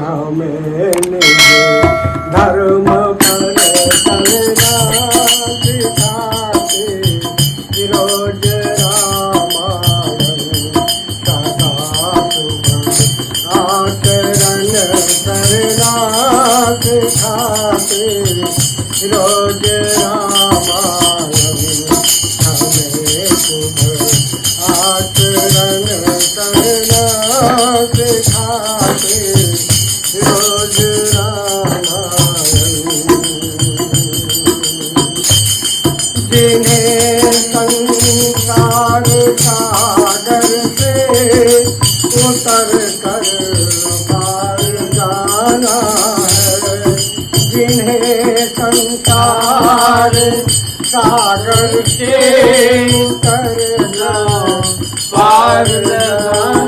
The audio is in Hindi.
हमें निज धर्म पर चलना सिखाते रोज रामायण सदा सुख आचरण करना सिखाते रोज रामायण हमें शुभ आचरण करना सिखाते रोज रामायण जिन्हें संसार सागर से उतर कर पार जाना है जिन्हें संसार सागर से उतरना पार जाना